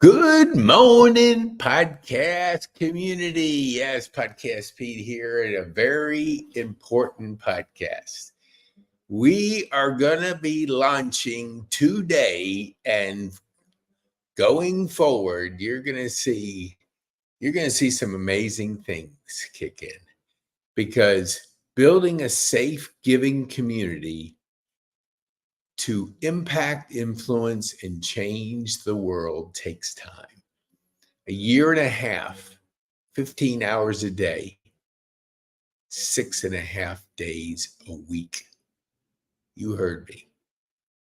Good morning, podcast community. Yes, PodcastPete here, and a very important podcast. We are going to be launching today, and going forward, you're going to see some amazing things kick in, because building a safe, giving community to impact, influence, and change the world takes time. A year and a half, 15 hours a day, 6.5 days a week. You heard me.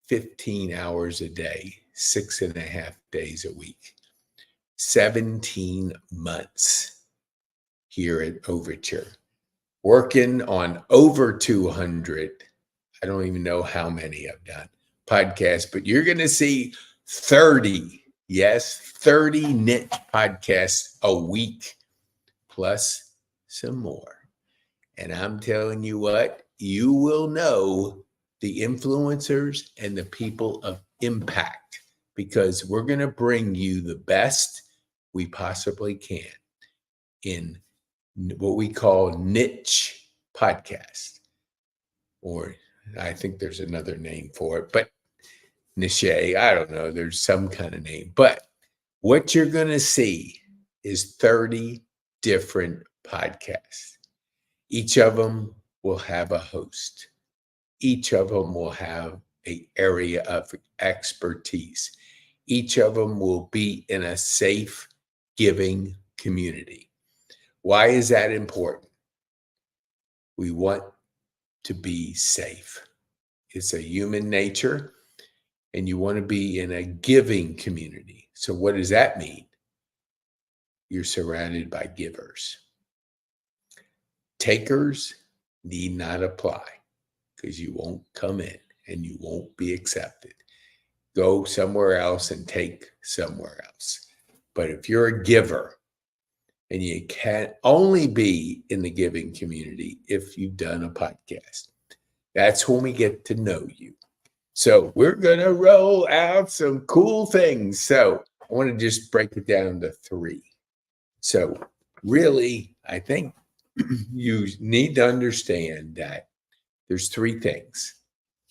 15 hours a day, 6.5 days a week. 17 months here at Overture. Working on over 200, I don't even know how many I've done, podcasts, but you're going to see 30, yes, 30 niche podcasts a week, plus some more. And I'm telling you what, you will know the influencers and the people of impact, because we're going to bring you the best we possibly can in what we call niche podcast, or I think there's another name for it, but niche, I don't know, there's some kind of name. But what you're going to see is 30 different podcasts. Each of them will have a host. Each of them will have an area of expertise. Each of them will be in a safe, giving community. Why is that important? We want to be safe. It's a human nature, and you want to be in a giving community. So what does that mean? You're surrounded by givers. Takers need not apply, because you won't come in and you won't be accepted. Go somewhere else and take somewhere else. But if you're a giver, and you can only be in the giving community if you've done a podcast, that's when we get to know you. So we're going to roll out some cool things. So I want to just break it down to 3. So really, I think you need to understand that there's 3 things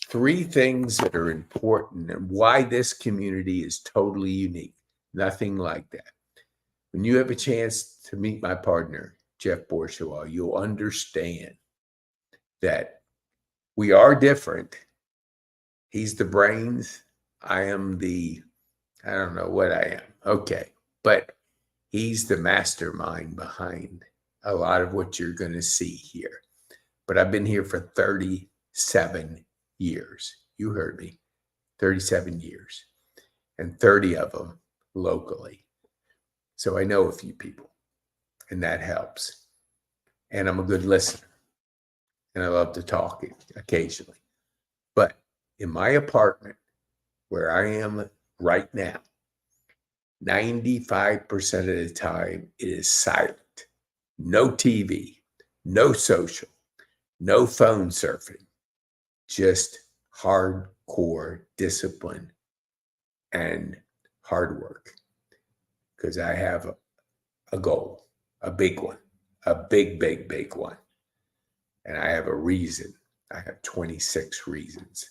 that are important, and why this community is totally unique. Nothing like that. When you have a chance to meet my partner, Jeff Bourgeois, you'll understand that we are different. He's the brains. I am I don't know what I am. Okay. But he's the mastermind behind a lot of what you're going to see here. But I've been here for 37 years. You heard me. 37 years. And 30 of them locally. So I know a few people, and that helps. And I'm a good listener, and I love to talk occasionally. But in my apartment, where I am right now, 95% of the time it is silent. No TV, no social, no phone surfing, just hardcore discipline and hard work. Because I have a goal, a big one, a big, big, big one. And I have a reason. I have 26 reasons.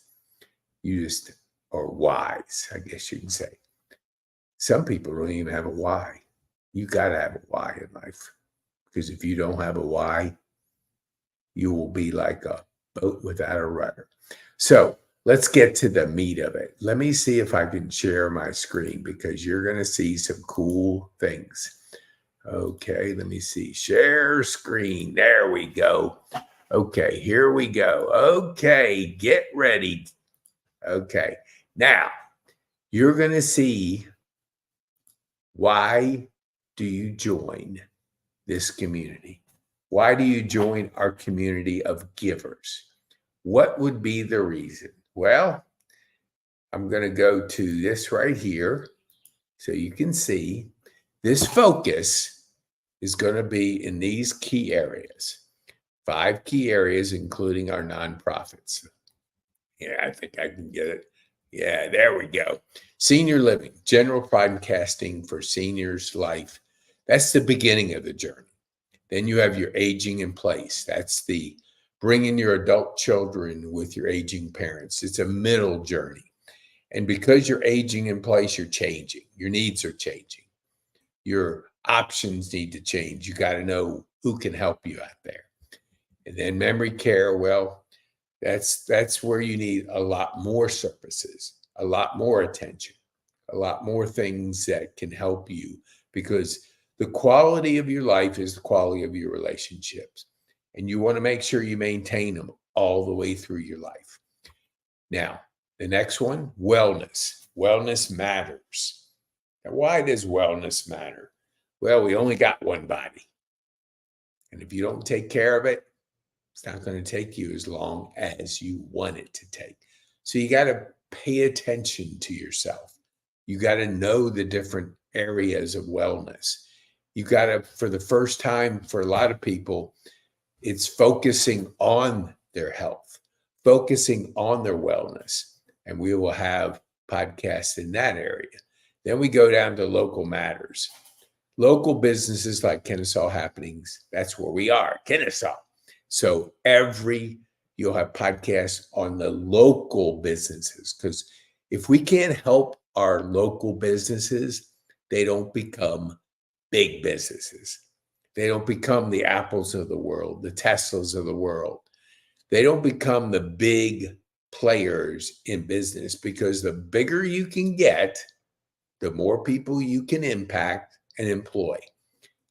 Or whys, I guess you can say. Some people don't even have a why. You got to have a why in life. Because if you don't have a why, you will be like a boat without a rudder. So let's get to the meat of it. Let me see if I can share my screen, because you're going to see some cool things. Okay, let me see. Share screen. There we go. Okay, here we go. Okay, get ready. Okay, now you're going to see, why do you join this community? Why do you join our community of givers? What would be the reason? Well, I'm going to go to this right here so you can see this focus is going to be in these key areas. 5 key areas, including our nonprofits. Yeah, I think I can get it. Yeah, there we go. Senior living, general podcasting for seniors' life. That's the beginning of the journey. Then you have your aging in place. That's the bringing your adult children with your aging parents. It's a middle journey. And because you're aging in place, you're changing. Your needs are changing. Your options need to change. You got to know who can help you out there. And then memory care, well, that's where you need a lot more services, a lot more attention, a lot more things that can help you, because the quality of your life is the quality of your relationships. And you want to make sure you maintain them all the way through your life. Now, the next one, wellness. Wellness matters. Now, why does wellness matter? Well, we only got one body. And if you don't take care of it, it's not going to take you as long as you want it to take. So you got to pay attention to yourself. You got to know the different areas of wellness. You got to, for the first time, for a lot of people, it's focusing on their health, focusing on their wellness. And we will have podcasts in that area. Then we go down to local matters. Local businesses like Kennesaw Happenings, that's where we are, Kennesaw. So you'll have podcasts on the local businesses, because if we can't help our local businesses, they don't become big businesses. They don't become the Apples of the world, the Teslas of the world. They don't become the big players in business, because the bigger you can get, the more people you can impact and employ.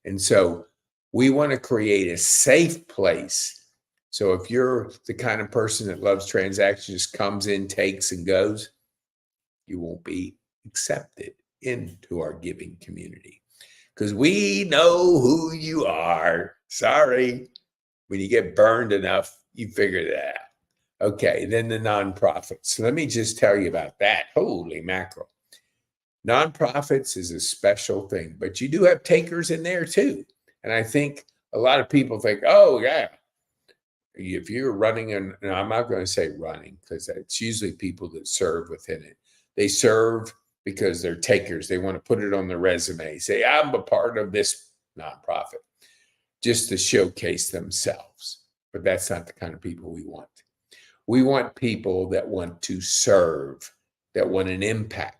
And so we want to create a safe place. So if you're the kind of person that loves transactions, just comes in, takes, and goes, you won't be accepted into our giving community, because we know who you are. Sorry. When you get burned enough, you figure that out. Okay, then the nonprofits. Let me just tell you about that. Holy mackerel. Nonprofits is a special thing, but you do have takers in there too. And I think a lot of people think, oh, yeah, if you're running, and I'm not going to say running, because it's usually people that serve within it. They serve because they're takers. They want to put it on their resume, say, I'm a part of this nonprofit, just to showcase themselves. But that's not the kind of people we want. We want people that want to serve, that want an impact.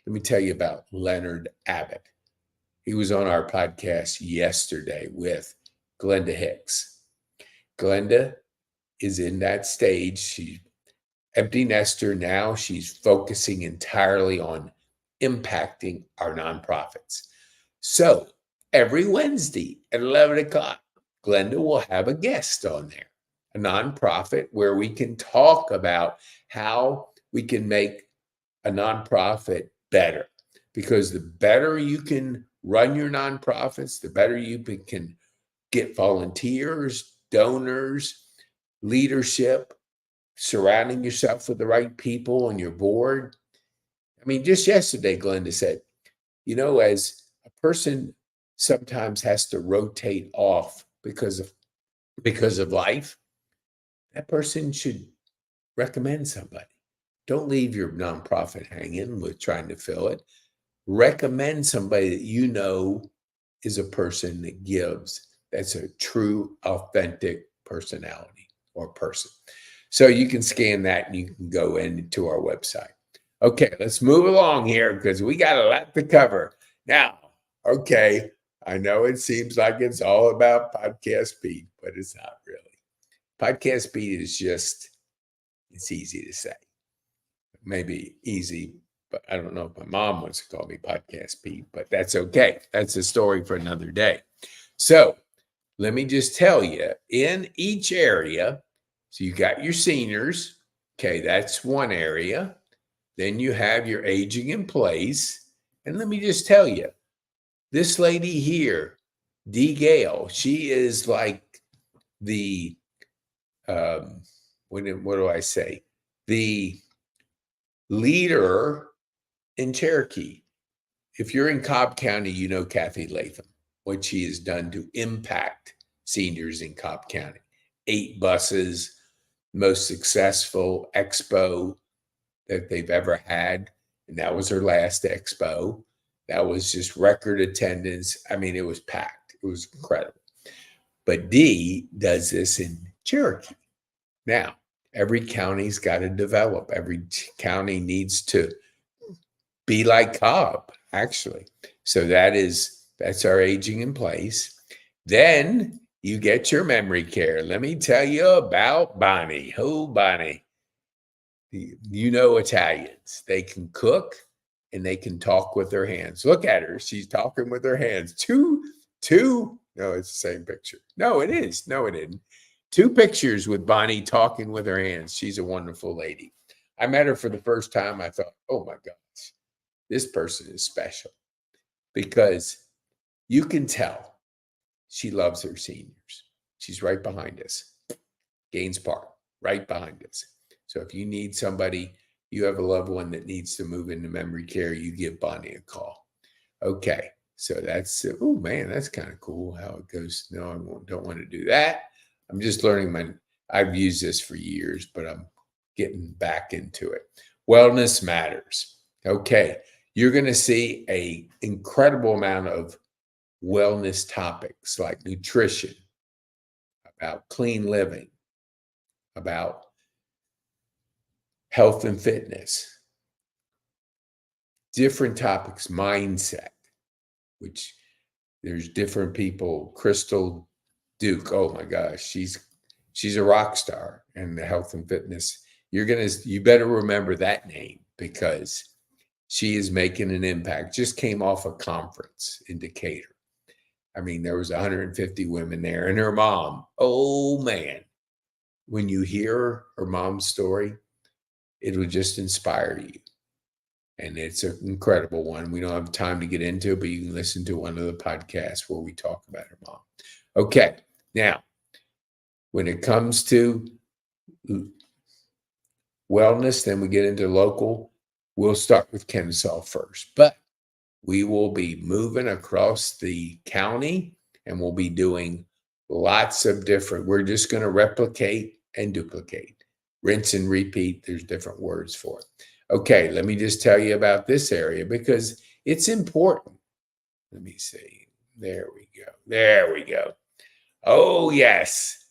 Let me tell you about Leonard Abbott. He was on our podcast yesterday with Glenda Hicks. Glenda is in that stage. She's empty nester now. She's focusing entirely on impacting our nonprofits. So every Wednesday at 11 o'clock, Glenda will have a guest on there, a nonprofit where we can talk about how we can make a nonprofit better. Because the better you can run your nonprofits, the better you can get volunteers, donors, leadership, surrounding yourself with the right people on your board. I mean, just yesterday, Glenda said, as a person sometimes has to rotate off because of life, that person should recommend somebody. Don't leave your nonprofit hanging with trying to fill it. Recommend somebody that you know is a person that gives. That's a true, authentic personality or person. So you can scan that and you can go into our website. Okay, let's move along here, because we got a lot to cover. Now, okay, I know it seems like it's all about PodcastPete, but it's not really. PodcastPete is it's easy to say. Maybe easy, but I don't know if my mom wants to call me PodcastPete, but that's okay. That's a story for another day. So let me just tell you, in each area, so you got your seniors. Okay, that's one area. Then you have your aging in place. And let me just tell you, this lady here, Dee Gale, she is like the, what do I say? The leader in Cherokee. If you're in Cobb County, you know Kathy Latham, what she has done to impact seniors in Cobb County. 8 buses, most successful expo that they've ever had. And that was her last expo. That was just record attendance. I mean, it was packed. It was incredible. But Dee does this in Cherokee. Now, every county's got to develop. Every county needs to be like Cobb, actually. So that's our aging in place. Then you get your memory care. Let me tell you about Bonnie. Oh, Bonnie. You know Italians. They can cook and they can talk with their hands. Look at her. She's talking with her hands. Two. No, it's the same picture. No, it is. No, it isn't. 2 pictures with Bonnie talking with her hands. She's a wonderful lady. I met her for the first time. I thought, oh my gosh, this person is special, because you can tell she loves her seniors. She's right behind us. Gaines Park, right behind us. So if you need somebody, you have a loved one that needs to move into memory care, you give Bonnie a call. Okay, so that's, oh man, that's kind of cool how it goes. No, I don't want to do that. I'm just learning I've used this for years, but I'm getting back into it. Wellness matters. Okay, you're going to see an incredible amount of wellness topics like nutrition, about clean living, about health and fitness, different topics, mindset, which there's different people. Crystal Duke, oh my gosh, she's a rock star in the health and fitness. You better remember that name, because she is making an impact. Just came off a conference in Decatur. I mean, there was 150 women there, and her mom. Oh man, when you hear her mom's story, it will just inspire you. And it's an incredible one. We don't have time to get into it, but you can listen to one of the podcasts where we talk about her mom. Okay, now, when it comes to wellness, then we get into local. We'll start with Kennesaw first, but we will be moving across the county, and we'll be doing lots of different, we're just going to replicate and duplicate, rinse and repeat. There's different words for it. Okay, let me just tell you about this area because it's important. Let me see. There we go. There we go. Oh, yes.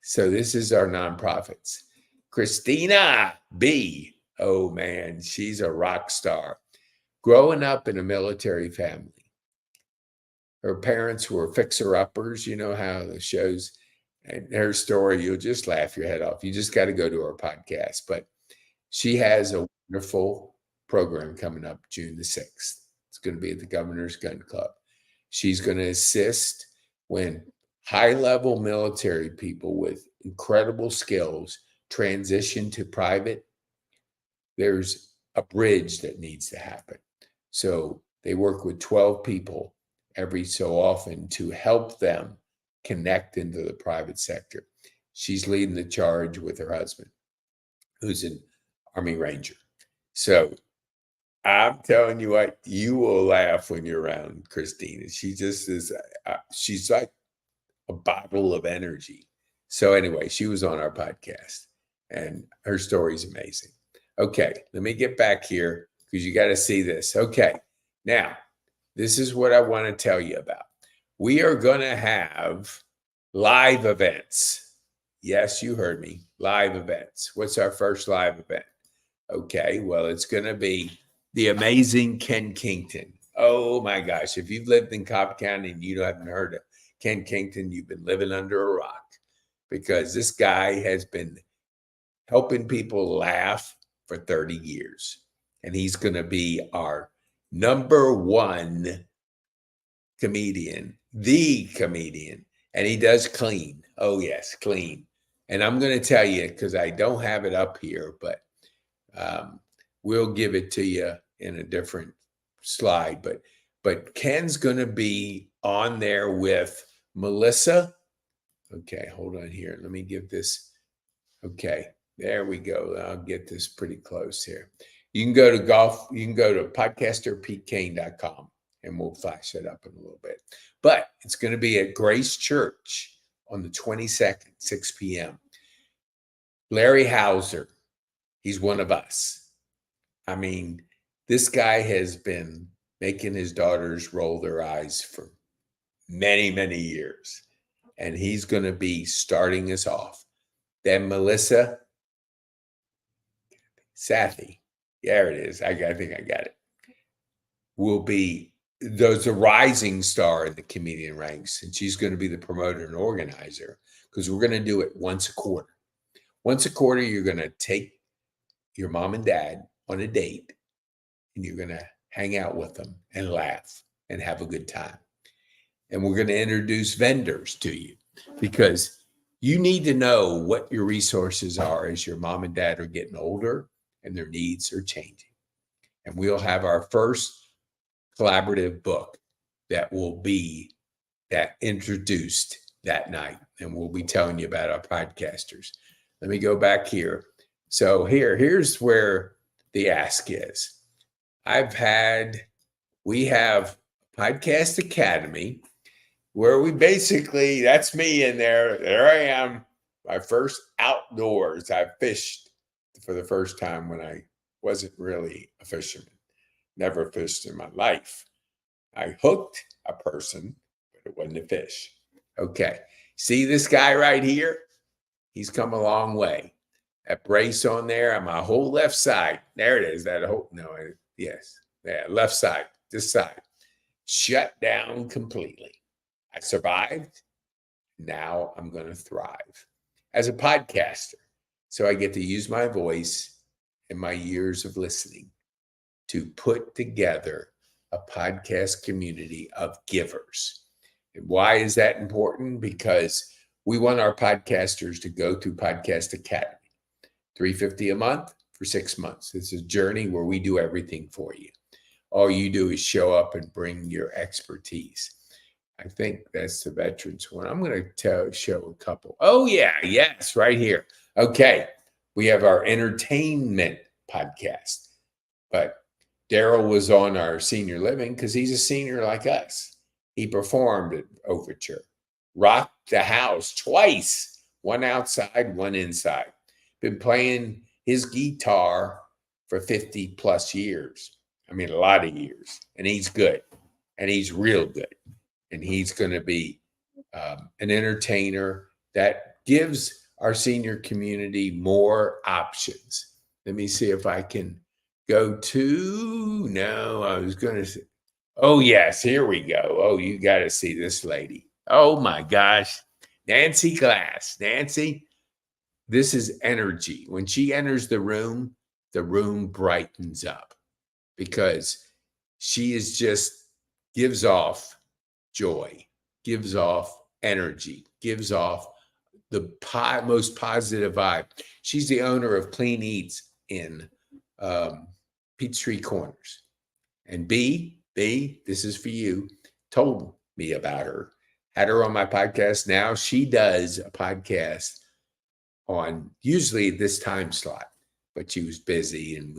So this is our nonprofits. Christina B. Oh, man, she's a rock star. Growing up in a military family, her parents were fixer-uppers. You know how the shows, and her story, you'll just laugh your head off. You just got to go to her podcast. But she has a wonderful program coming up June the 6th. It's going to be at the Governor's Gun Club. She's going to assist when high-level military people with incredible skills transition to private. There's a bridge that needs to happen. So they work with 12 people every so often to help them connect into the private sector. She's leading the charge with her husband, who's an Army Ranger. So I'm telling you what, you will laugh when you're around Christina. She just is, she's like a bottle of energy. So anyway, she was on our podcast and her story is amazing. Okay, let me get back here because you got to see this. Okay, now this is what I want to tell you about. We are going to have live events. Yes, you heard me. Live events. What's our first live event? Okay, well, it's going to be the amazing Ken Kington. Oh my gosh, if you've lived in Cobb County and you haven't heard of Ken Kington, you've been living under a rock, because this guy has been helping people laugh for 30 years. And he's going to be our number one comedian, the comedian. And he does clean. Oh, yes, clean. And I'm going to tell you, because I don't have it up here, but we'll give it to you in a different slide. But Ken's going to be on there with Melissa. Okay, hold on here. Let me give this. Okay, there we go. I'll get this pretty close here. You can go to podcasterpetecane.com and we'll flash that up in a little bit. But it's going to be at Grace Church on the 22nd, 6 p.m. Larry Hauser, he's one of us. I mean, This guy has been making his daughters roll their eyes for many, many years. And he's going to be starting us off. Then Melissa Sathi, there it is. I think I got it. Will be a rising star in the comedian ranks. And she's going to be the promoter and organizer because we're going to do it once a quarter. Once a quarter, you're going to take your mom and dad on a date and you're going to hang out with them and laugh and have a good time. And we're going to introduce vendors to you because you need to know what your resources are as your mom and dad are getting older and their needs are changing. And we'll have our first collaborative book that will be that introduced that night. And we'll be telling you about our podcasters. Let me go back here. So here's where the ask is. We have Podcast Academy where we basically, that's me in there. There I am, my first outdoors. I fished for the first time when I wasn't really a fisherman. Never fished in my life. I hooked a person, but it wasn't a fish. Okay. See this guy right here? He's come a long way. That brace on there on my whole left side. There it is. Left side, this side. Shut down completely. I survived. Now I'm going to thrive as a podcaster. So I get to use my voice and my years of listening to put together a podcast community of givers. And why is that important? Because we want our podcasters to go through Podcast Academy, $350 a month for 6 months. It's a journey where we do everything for you. All you do is show up and bring your expertise. I think that's the veterans one. I'm going to show a couple. Oh, yeah. Yes, right here. Okay. We have our entertainment podcast. But Daryl was on our senior living because he's a senior like us. He performed at Overture, rocked the house twice, one outside, one inside. Been playing his guitar for 50 plus years. I mean, a lot of years. And he's good. And he's real good. And he's going to be an entertainer that gives our senior community more options. Let me see if I can go to, no, I was going to say, oh, yes, here we go. Oh, you got to see this lady. Oh, my gosh. Nancy Glass. Nancy, this is energy. When she enters the room brightens up because she is just gives off joy, gives off energy, gives off the most positive vibe. She's the owner of Clean Eats in Peachtree Corners. And B, this is for you, told me about her. Had her on my podcast. Now she does a podcast on usually this time slot, but she was busy and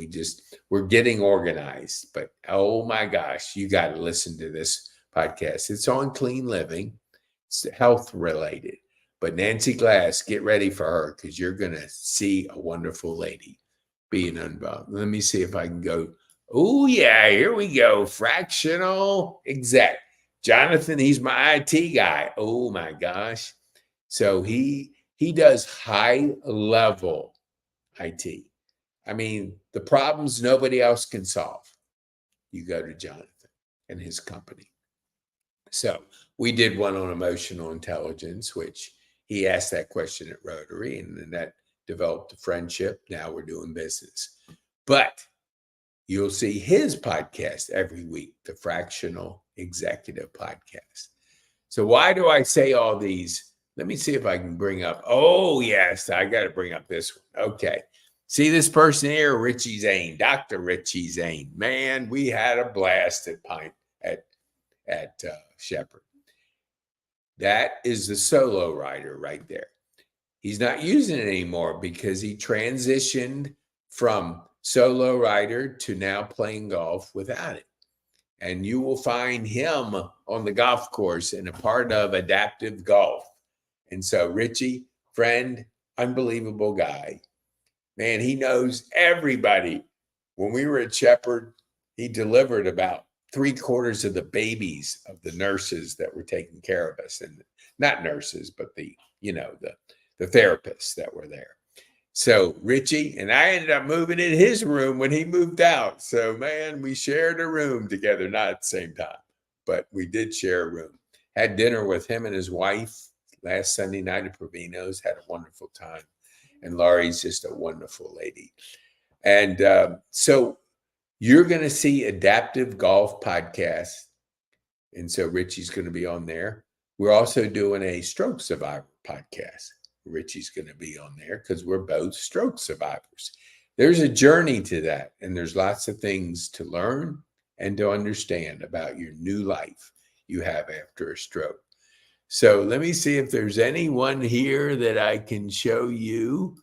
we're getting organized. But oh my gosh, you got to listen to this podcast. It's on clean living. It's health related. But Nancy Glass, get ready for her because you're going to see a wonderful lady being involved. Let me see if I can go. Oh, yeah, here we go. Fractional exec. Jonathan, he's my IT guy. Oh, my gosh. So he does high level IT. I mean, the problems nobody else can solve. You go to Jonathan and his company. So we did one on emotional intelligence, which he asked that question at Rotary, and then that developed a friendship. Now we're doing business. But you'll see his podcast every week, the Fractional Executive Podcast. So why do I say all these? Let me see if I can bring up. Oh, yes, I got to bring up this one. Okay. See this person here, Richie Zane, Dr. Richie Zane. Man, we had a blast at Shepherd. That is the solo rider right there. He's not using it anymore because he transitioned from solo rider to now playing golf without it. And you will find him on the golf course and a part of adaptive golf. And so Richie, friend, unbelievable guy. Man, he knows everybody. When we were at Shepherd, he delivered about 3/4 of the babies of the nurses that were taking care of us, and not nurses, but the therapists that were there. So Richie and I ended up moving in his room when he moved out. So man, we shared a room together, not at the same time, but we did share a room. Had dinner with him and his wife last Sunday night at Provino's. Had a wonderful time, and Laurie's just a wonderful lady. And so you're going to see Adaptive Golf Podcast. And so Richie's going to be on there. We're also doing a Stroke Survivor podcast. Richie's going to be on there because we're both stroke survivors. There's a journey to that, and there's lots of things to learn and to understand about your new life you have after a stroke. So let me see if there's anyone here that I can show you.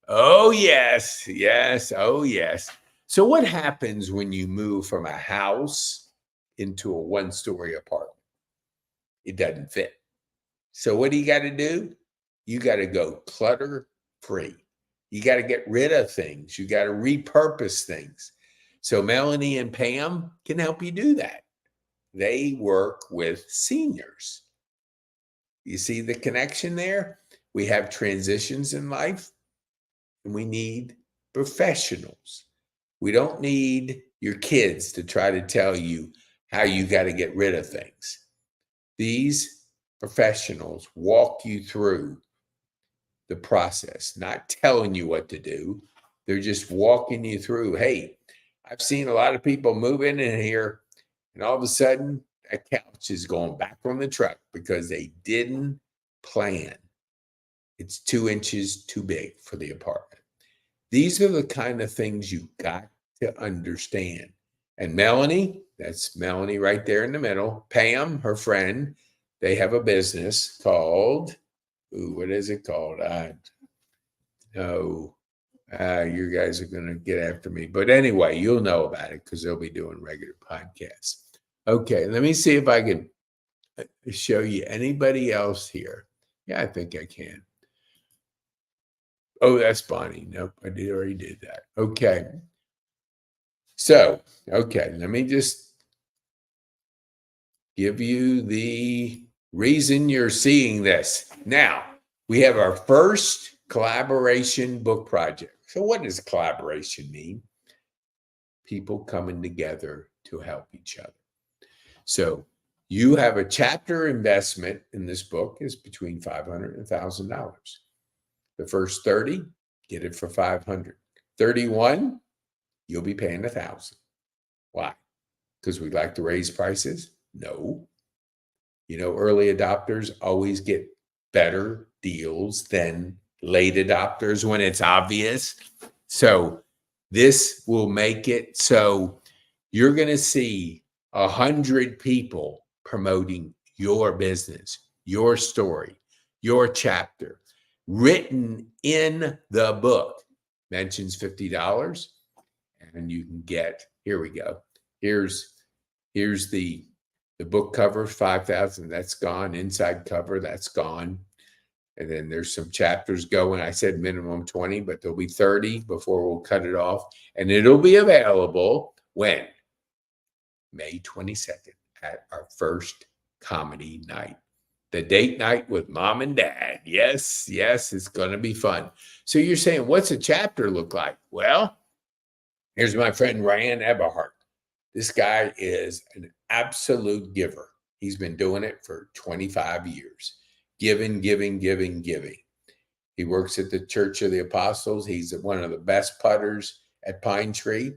Oh, yes. Yes. Oh, yes. So what happens when you move from a house into a one-story apartment? It doesn't fit. So what do you got to do? You got to go clutter-free. You got to get rid of things. You got to repurpose things. So Melanie and Pam can help you do that. They work with seniors. You see the connection there? We have transitions in life, and we need professionals. We don't need your kids to try to tell you how you got to get rid of things. These professionals walk you through the process, not telling you what to do. They're just walking you through. Hey, I've seen a lot of people move in here, and all of a sudden, that couch is going back on the truck because they didn't plan. It's 2 inches too big for the apartment. These are the kind of things you got to understand. And Melanie, that's Melanie right there in the middle. Pam, her friend, they have a business called, what is it called? No, you guys are going to get after me. But anyway, you'll know about it because they'll be doing regular podcasts. Okay, let me see if I can show you anybody else here. Yeah, I think I can. Oh, that's Bonnie. Nope, I already did that. Okay. So, okay, let me just give you the reason you're seeing this. Now, we have our first collaboration book project. So what does collaboration mean? People coming together to help each other. So you have a chapter investment in this book is between $500 and $1,000. The first 30, get it for $500. 31, you'll be paying $1,000. Why? Because we like to raise prices? No. You know, early adopters always get better deals than late adopters when it's obvious. So this will make it so you're going to see 100 people promoting your business, your story, your chapter, written in the book. Mentions $50, and you can get, here we go. Here's the book cover, 5,000, that's gone. Inside cover, that's gone. And then there's some chapters going. I said minimum 20, but there'll be 30 before we'll cut it off. And it'll be available when? May 22nd at our first comedy night. The date night with mom and dad. Yes, it's going to be fun. So you're saying, what's a chapter look like? Well, here's my friend Ryan Eberhardt. This guy is an absolute giver. He's been doing it for 25 years. Giving. He works at the Church of the Apostles. He's one of the best putters at Pine Tree.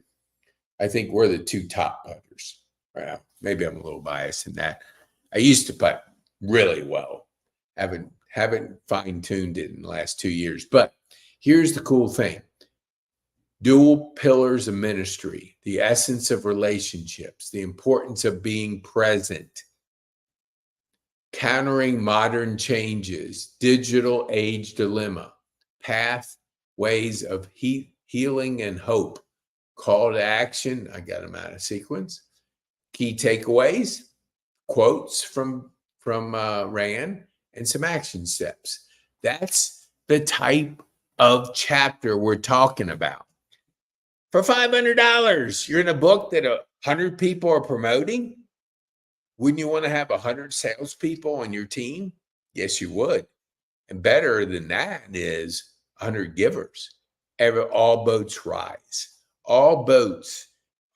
I think we're the two top putters. Well, maybe I'm a little biased in that. I used to putt really well. Haven't fine-tuned it in the last 2 years. But here's the cool thing. Dual pillars of ministry, the essence of relationships, the importance of being present, countering modern changes, digital age dilemma, pathways of healing and hope, call to action. I got them out of sequence. Key takeaways, quotes from Rand, and some action steps. That's the type of chapter we're talking about. for $500. You're in a book that 100 people are promoting. Wouldn't you want to have 100 salespeople on your team? Yes, you would. And better than that is 100 givers. All boats rise. All boats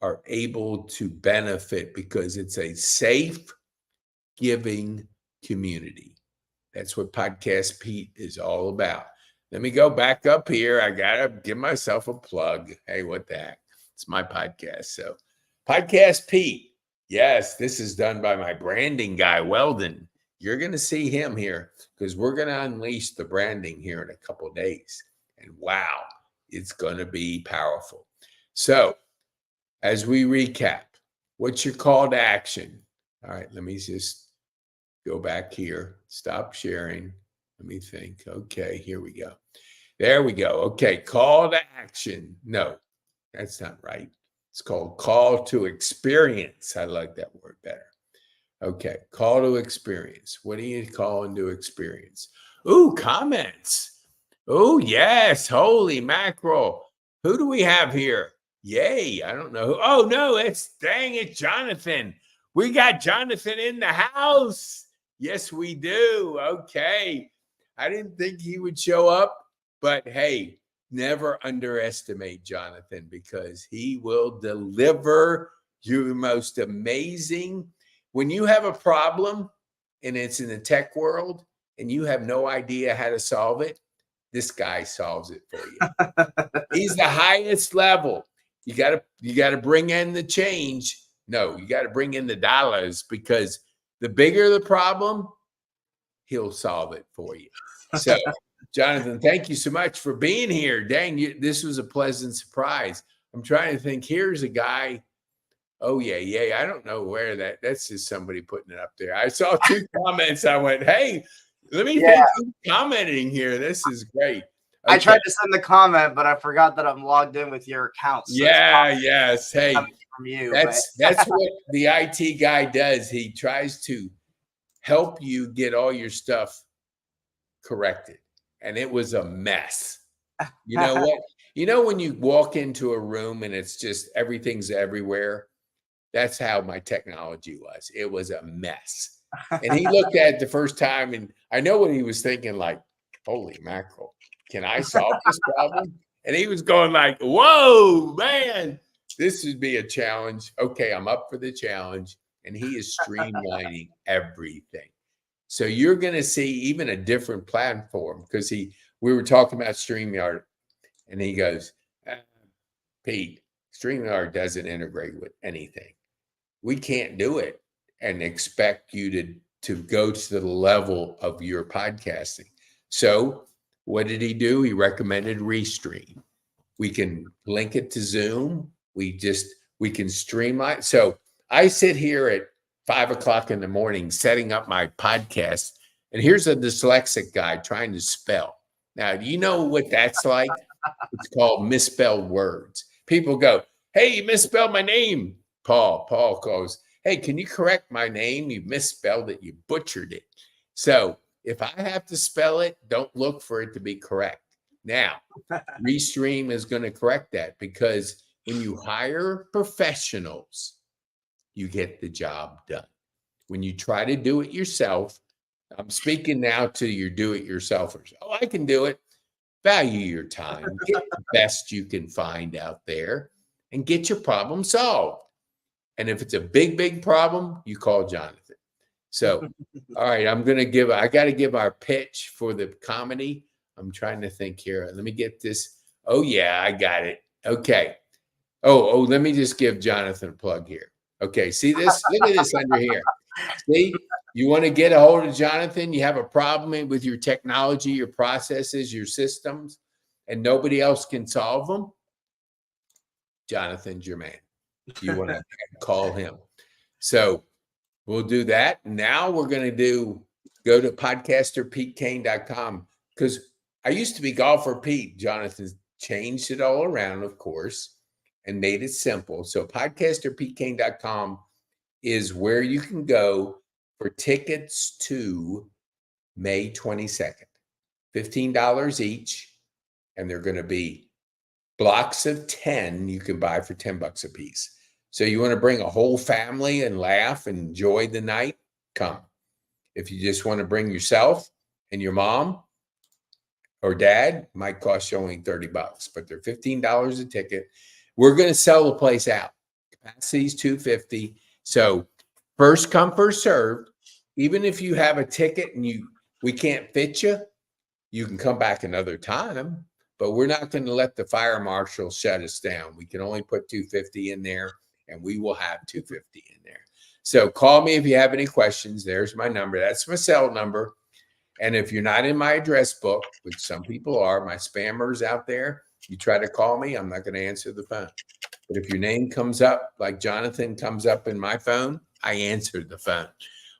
are able to benefit because it's a safe giving community. That's what Podcast Pete is all about. Let me go back up here. I got to give myself a plug. Hey, what the heck? It's my podcast. So, Podcast Pete. Yes, this is done by my branding guy, Weldon. You're going to see him here because we're going to unleash the branding here in a couple of days. And wow, it's going to be powerful. So, as we recap, what's your call to action? All right, let me just go back here. Stop sharing. Let me think. Okay, here we go. There we go. Okay, call to action. No, that's not right. It's called call to experience. I like that word better. Okay, call to experience. What do you call into experience? Ooh, comments. Oh, yes. Holy mackerel. Who do we have here? Yay. I don't know who. Oh, no, dang it, Jonathan. We got Jonathan in the house. Yes, we do. Okay. I didn't think he would show up, but hey, never underestimate Jonathan because he will deliver your most amazing. When you have a problem and it's in the tech world and you have no idea how to solve it, this guy solves it for you. He's the highest level. You got to bring in the change. No, you got to bring in the dollars because the bigger the problem, he'll solve it for you. So, Jonathan, thank you so much for being here. Dang, this was a pleasant surprise. I'm trying to think. Here's a guy. Oh, yeah. I don't know where that's just somebody putting it up there. I saw 2 comments. I went, hey, let me think who's commenting here. This is great. Okay. I tried to send the comment, but I forgot that I'm logged in with your account. So yes. Hey, from you, that's what the IT guy does. He tries to help you get all your stuff corrected. And it was a mess. You know what? You know when you walk into a room and it's just everything's everywhere? That's how my technology was. It was a mess. And he looked at it the first time, and I know what he was thinking, like, holy mackerel, can I solve this problem? And he was going like, whoa, man, this would be a challenge. Okay, I'm up for the challenge. And he is streamlining everything. So you're going to see even a different platform because we were talking about StreamYard, and he goes, Pete, StreamYard doesn't integrate with anything. We can't do it and expect you to go to the level of your podcasting. So what did he do? He recommended Restream. We can link it to Zoom. We can streamline. So I sit here at 5 o'clock in the morning setting up my podcast, and here's a dyslexic guy trying to spell. Now, do you know what that's like? It's called misspelled words. People go, hey, you misspelled my name. Paul goes, hey, can you correct my name? You misspelled it. You butchered it. So if I have to spell it, don't look for it to be correct. Now, Restream is going to correct that because when you hire professionals, you get the job done. When you try to do it yourself, I'm speaking now to your do-it-yourselfers. Oh, I can do it. Value your time. Get the best you can find out there and get your problem solved. And if it's a big, big problem, you call Jonathan. So, all right, I got to give our pitch for the comedy. I'm trying to think here. Let me get this. Oh, yeah, I got it. Okay. Oh, let me just give Jonathan a plug here. Okay, see this? Look at this under here. See, you want to get a hold of Jonathan, you have a problem with your technology, your processes, your systems, and nobody else can solve them? Jonathan's your man. You want to call him. So we'll do that. Now we're going to go to podcasterpetecane.com because I used to be Golfer Pete. Jonathan changed it all around, of course, and made it simple. So podcasterpetecane.com is where you can go for tickets to May 22nd, $15 each. And they're going to be Blocks of 10 you can buy for $10 a piece. So you want to bring a whole family and laugh and enjoy the night? Come. If you just want to bring yourself and your mom or dad, might cost you only $30, but they're $15 a ticket. We're going to sell the place out. Capacity is 250. So first come, first served. Even if you have a ticket and we can't fit you, you can come back another time, but we're not going to let the fire marshal shut us down. We can only put 250 in there, and we will have 250 in there. So call me if you have any questions. There's my number. That's my cell number. And if you're not in my address book, which some people are, my spammers out there, you try to call me, I'm not going to answer the phone. But if your name comes up, like Jonathan comes up in my phone, I answer the phone.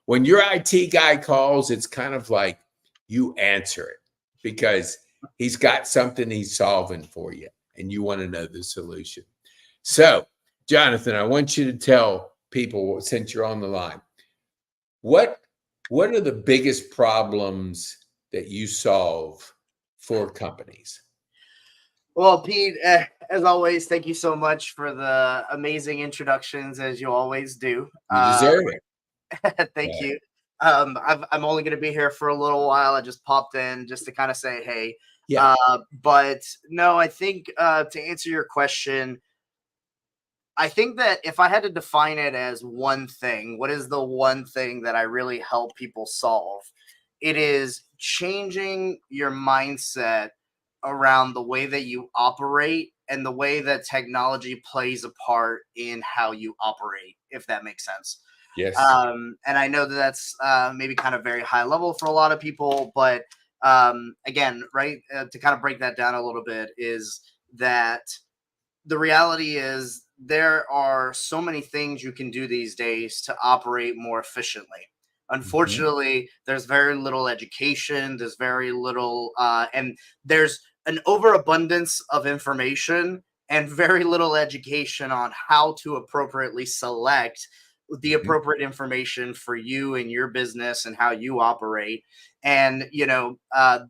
When your IT guy calls, it's kind of like you answer it because he's got something he's solving for you and you want to know the solution. So, Jonathan, I want you to tell people, since you're on the line, what are the biggest problems that you solve for companies? Well, Pete, as always, thank you so much for the amazing introductions, as you always do. You deserve it. Thank Right. you. I'm only going to be here for a little while. I just popped in just to kind of say hey. Yeah. But no, I think to answer your question, I think that if I had to define it as one thing, what is the one thing that I really help people solve? It is changing your mindset around the way that you operate and the way that technology plays a part in how you operate, if that makes sense. Yes. And I know that that's maybe kind of very high level for a lot of people, but again, right, to kind of break that down a little bit is that the reality is there are so many things you can do these days to operate more efficiently. Mhm. Unfortunately, there's very little education, there's very little and there's an overabundance of information and very little education on how to appropriately select the Mhm. appropriate information for you and your business and how you operate. And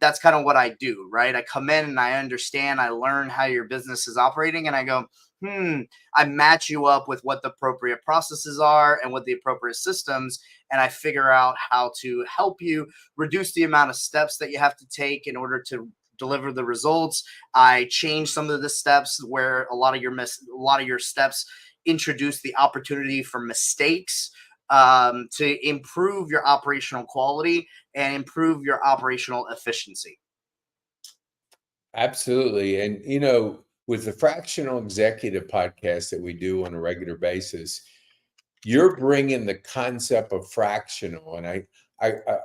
that's kind of what I do, right? I come in and I understand, I learn how your business is operating, and I go, I match you up with what the appropriate processes are and what the appropriate systems, and I figure out how to help you reduce the amount of steps that you have to take in order to deliver the results. I change some of the steps where a lot of your steps introduce the opportunity for mistakes, to improve your operational quality and improve your operational efficiency. Absolutely. And, with the fractional executive podcast that we do on a regular basis, you're bringing the concept of fractional. And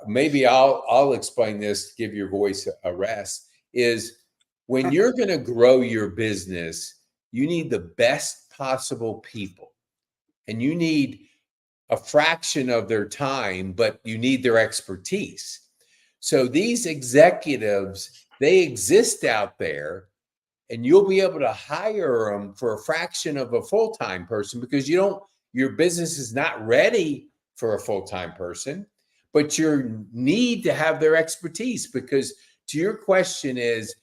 maybe I'll explain this to give your voice a rest is when you're going to grow your business, you need the best possible people and you need a fraction of their time, but you need their expertise. So these executives, they exist out there and you'll be able to hire them for a fraction of a full-time person because your business is not ready for a full-time person, but you need to have their expertise because to your question is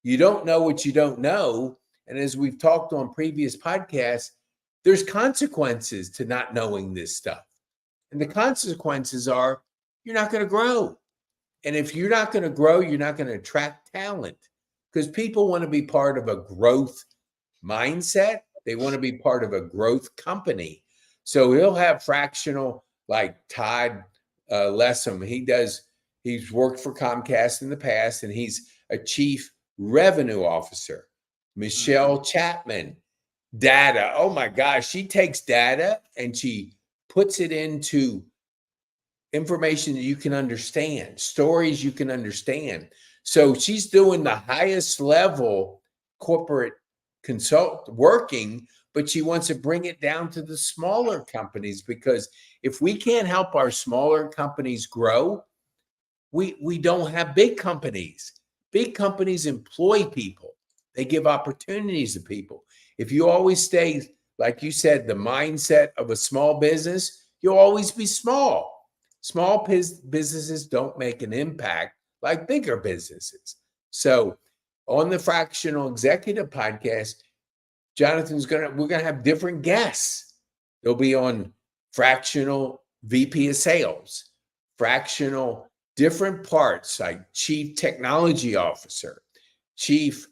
you don't know what you don't know. And as we've talked on previous podcasts, there's consequences to not knowing this stuff. And the consequences are you're not going to grow. And if you're not going to grow, you're not going to attract talent because people want to be part of a growth mindset. They want to be part of a growth company. So he'll have fractional, like Todd Lessem. He's worked for Comcast in the past and he's a chief revenue officer. Mhm. Michelle Chapman, data. Oh my gosh, she takes data and she puts it into information that you can understand, stories you can understand. So she's doing the highest level corporate consult working, but she wants to bring it down to the smaller companies because if we can't help our smaller companies grow, we don't have big companies. Big companies employ people. They give opportunities to people. If you always stay, like you said, the mindset of a small business, you'll always be small. Businesses don't make an impact like bigger businesses. So On the Fractional Executive podcast, we're going to have different guests. They'll be on fractional VP of sales, fractional different parts like chief technology officer, chief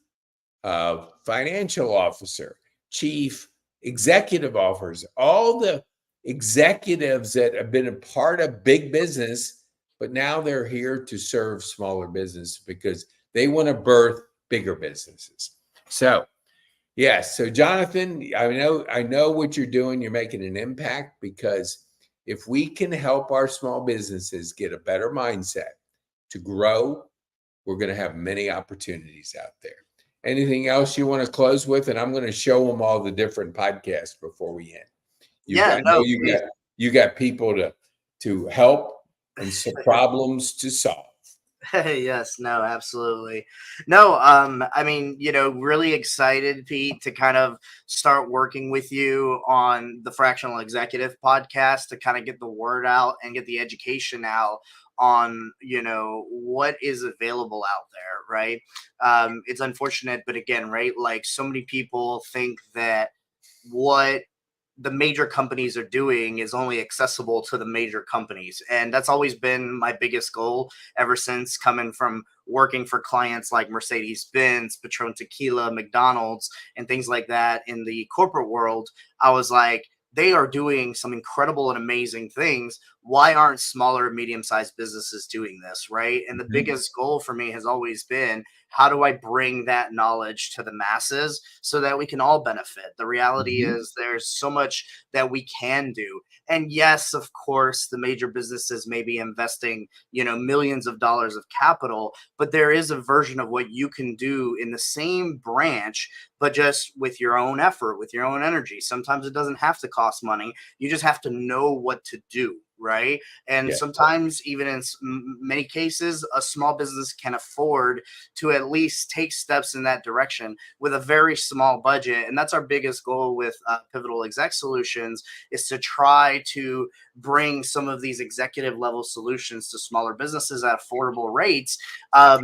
financial officer, chief executive officers, all the executives that have been a part of big business, but now they're here to serve smaller business because they want to birth bigger businesses. So, yes. So, Jonathan, I know what you're doing. You're making an impact, because if we can help our small businesses get a better mindset to grow, we're going to have many opportunities out there. Anything else you want to close with? And I'm going to show them all the different podcasts before we end. I know you got people to help and some problems to solve. Yes, no, absolutely. No, I mean, really excited, Pete, to kind of start working with you on the Fractional Executive podcast to kind of get the word out and get the education out on, what is available out there, right? It's unfortunate, but again, right, like so many people think that what the major companies are doing is only accessible to the major companies. And that's always been my biggest goal ever since coming from working for clients like Mercedes-Benz, Patron Tequila, McDonald's, and things like that in the corporate world. I was like, they are doing some incredible and amazing things. Why aren't smaller, medium-sized businesses doing this, right? And the biggest goal for me has always been, how do I bring that knowledge to the masses so that we can all benefit? The reality is there's so much that we can do. And yes, of course, the major businesses may be investing, millions of dollars of capital, but there is a version of what you can do in the same branch, but just with your own effort, with your own energy. Sometimes it doesn't have to cost money. You just have to know what to do. Right. And sometimes, even in many cases, a small business can afford to at least take steps in that direction with a very small budget. And that's our biggest goal with Pivotal Exec Solutions, is to try to bring some of these executive level solutions to smaller businesses at affordable rates,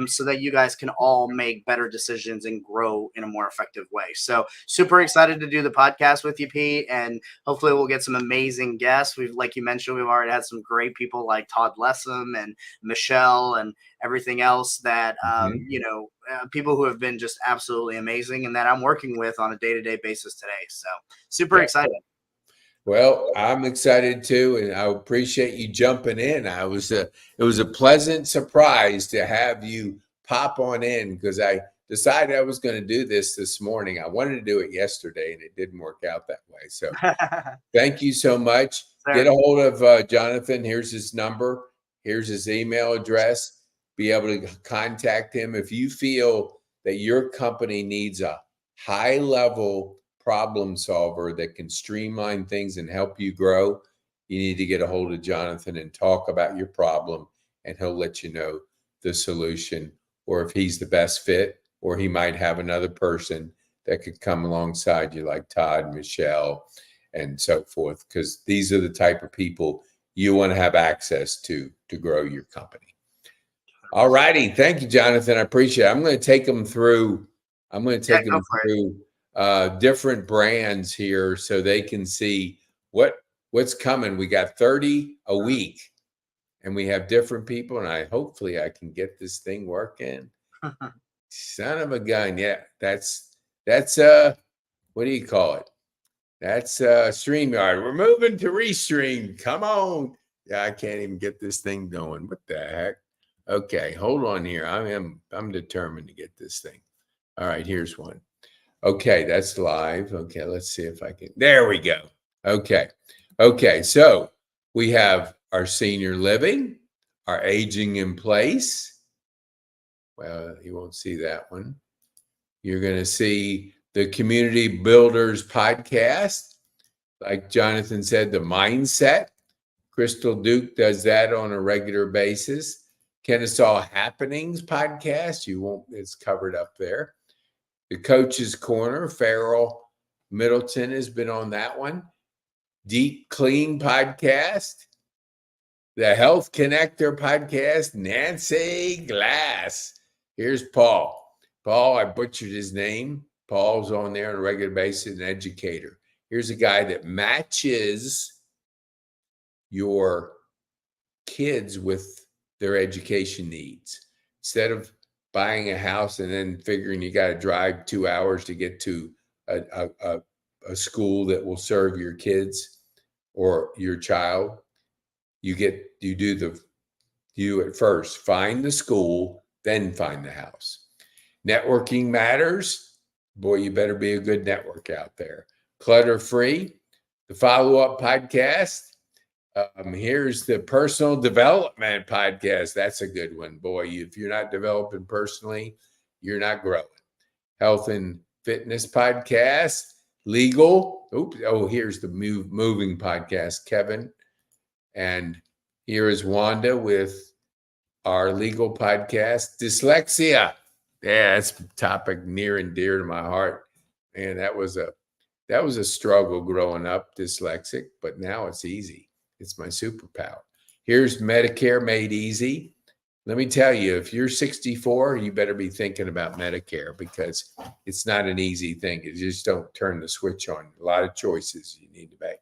so that you guys can all make better decisions and grow in a more effective way. So super excited to do the podcast with you, Pete, and hopefully we'll get some amazing guests. Like you mentioned, we've already had some great people like Todd Lessem and Michelle and everything else that, people who have been just absolutely amazing and that I'm working with on a day-to-day basis today. So super excited. Well, I'm excited too, and I appreciate you jumping in. It was a pleasant surprise to have you pop on in, because I decided I was going to do this morning. I wanted to do it yesterday, and it didn't work out that way. So thank you so much. Sure. Get a hold of Jonathan. Here's his number. Here's his email address. Be able to contact him if you feel that your company needs a high-level problem solver that can streamline things and help you grow. You need to get a hold of Jonathan and talk about your problem, and he'll let you know the solution, or if he's the best fit, or he might have another person that could come alongside you, like Todd, Michelle, and so forth, because these are the type of people you want to have access to grow your company. All righty. Thank you, Jonathan. I appreciate it. I'm going to take them through different brands here so they can see what's coming. We got 30 a week, and we have different people, and hopefully I can get this thing working. Son of a gun. Yeah, that's what do you call it? That's StreamYard. We're moving to Restream. Come on. Yeah, I can't even get this thing going. What the heck? Okay, hold on here. I'm determined to get this thing. All right, here's one. Okay, that's live. Okay, let's see if I can. There we go. Okay, so we have our senior living, our aging in place. Well, you won't see that one. You're going to see the Community Builders podcast. Like Jonathan said, the mindset. Crystal Duke does that on a regular basis. Kennesaw Happenings podcast. It's covered up there. The Coach's Corner, Farrell Middleton has been on that one. Deep Clean podcast. The Health Connector podcast, Nancy Glass. Here's Paul. Paul, I butchered his name. Paul's on there on a regular basis, an educator. Here's a guy that matches your kids with their education needs. Instead of buying a house and then figuring you got to drive 2 hours to get to a school that will serve your kids or your child, you at first find the school, then find the house. Networking matters. Boy, you better be a good network out there. Clutter free. The follow-up podcast. Here's the personal development podcast. That's a good one. Boy, if you're not developing personally, you're not growing. Health and fitness podcast. Legal. Here's the moving podcast, Kevin. And here is Wanda with our legal podcast, dyslexia. Yeah, that's a topic near and dear to my heart. Man, that was a struggle growing up, dyslexic, but now it's easy. It's my superpower. Here's Medicare Made Easy. Let me tell you, if you're 64, you better be thinking about Medicare because it's not an easy thing. You just don't turn the switch on. A lot of choices you need to make.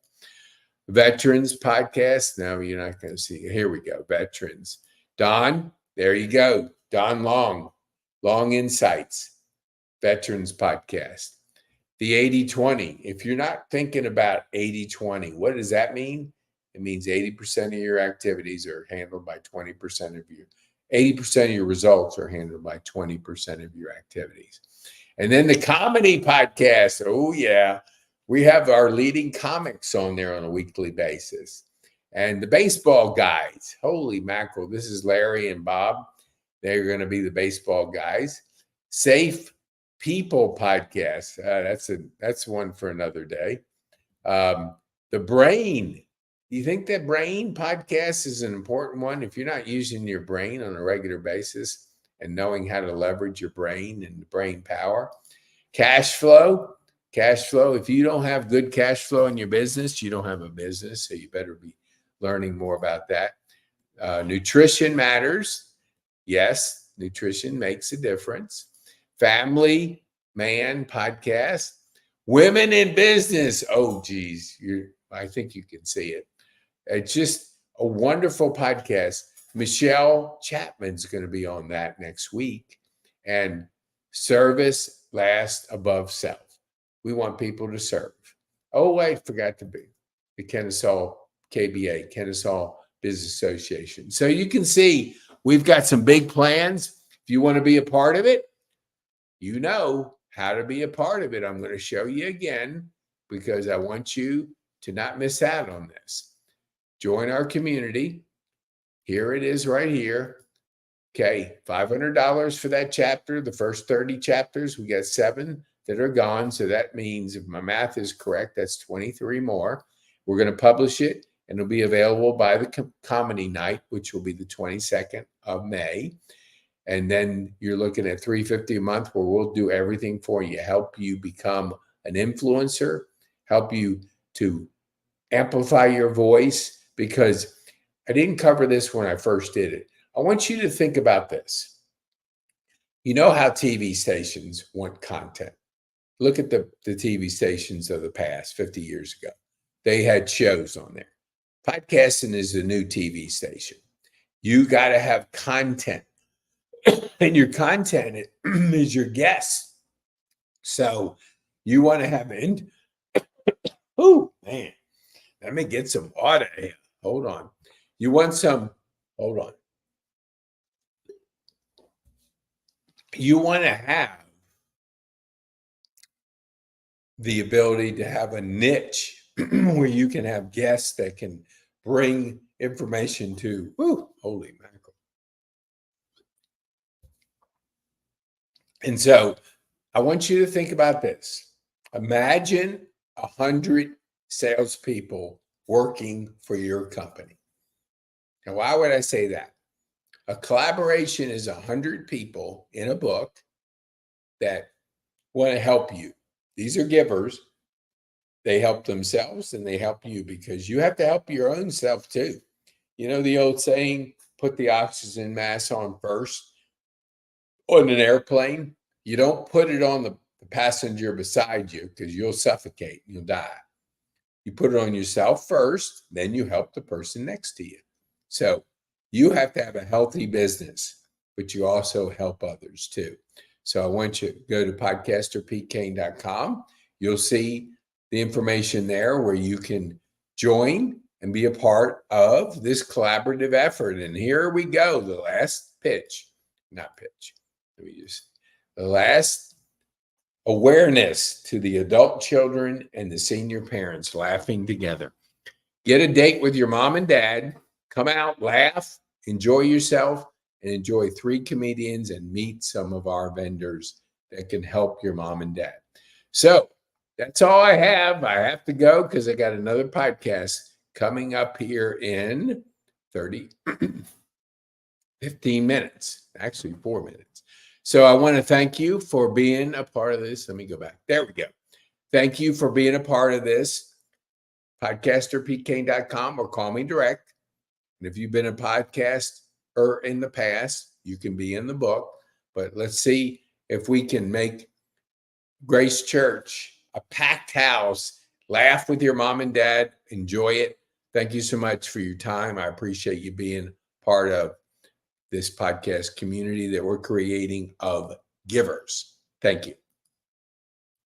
Veterans podcast. No, you're not going to see. Here we go. Veterans. Don, there you go. Don Long Insights. Veterans podcast. The 80-20. If you're not thinking about 80-20, what does that mean? It means 80% of your activities are handled by 20% of you. 80% of your results are handled by 20% of your activities. And then the comedy podcast. Oh, yeah. We have our leading comics on there on a weekly basis. And the baseball guys. Holy mackerel. This is Larry and Bob. They're going to be the baseball guys. Safe People podcast. That's one for another day. The Brain. Do you think that Brain podcast is an important one? If you're not using your brain on a regular basis and knowing how to leverage your brain and the brain power. Cash flow. If you don't have good cash flow in your business, you don't have a business. So you better be learning more about that. Nutrition matters. Yes, nutrition makes a difference. Family Man podcast. Women in business. Oh, geez. I think you can see it. It's just a wonderful podcast. Michelle Chapman's going to be on that next week. And service last above self. We want people to serve. Oh, I forgot to be the Kennesaw KBA, Kennesaw Business Association. So you can see we've got some big plans. If you want to be a part of it, you know how to be a part of it. I'm going to show you again because I want you to not miss out on this. Join our community. Here it is right here. Okay, $500 for that chapter. The first 30 chapters, we got 7 that are gone. So that means if my math is correct, that's 23 more. We're going to publish it and it'll be available by the comedy night, which will be the 22nd of May. And then you're looking at $350 a month where we'll do everything for you, help you become an influencer, help you to amplify your voice, because I didn't cover this when I first did it. I want you to think about this. You know how TV stations want content. Look at the TV stations of the past 50 years ago. They had shows on there. Podcasting is a new TV station. You got to have content. And your content is your guests. So you want to have oh, man. Let me get some water here. Hold on. You want some, hold on. You want to have the ability to have a niche where you can have guests that can bring information to, holy mackerel. And so I want you to think about this. Imagine 100 salespeople working for your company. Now, why would I say that? A collaboration is 100 people in a book that want to help you. These are givers. They help themselves and they help you because you have to help your own self too. You know the old saying, put the oxygen mask on first on an airplane. You don't put it on the passenger beside you because you'll suffocate, you'll die. You put it on yourself first, then you help the person next to you. So you have to have a healthy business, but you also help others too. So I want you to go to podcasterpetecane.com. You'll see the information there where you can join and be a part of this collaborative effort. And here we go, the last pitch, not pitch. The last awareness to the adult children and the senior parents laughing together. Get a date with your mom and dad. Come out, laugh, enjoy yourself, and enjoy 3 comedians and meet some of our vendors that can help your mom and dad. So that's all I have. I have to go because I got another podcast coming up here in 15 minutes, actually 4 minutes. So I want to thank you for being a part of this. Let me go back. There we go. Thank you for being a part of this. PodcasterPetecane.com or call me direct. And if you've been a podcast in the past, you can be in the book. But let's see if we can make Grace Church a packed house. Laugh with your mom and dad. Enjoy it. Thank you so much for your time. I appreciate you being part of this podcast community that we're creating of givers. Thank you.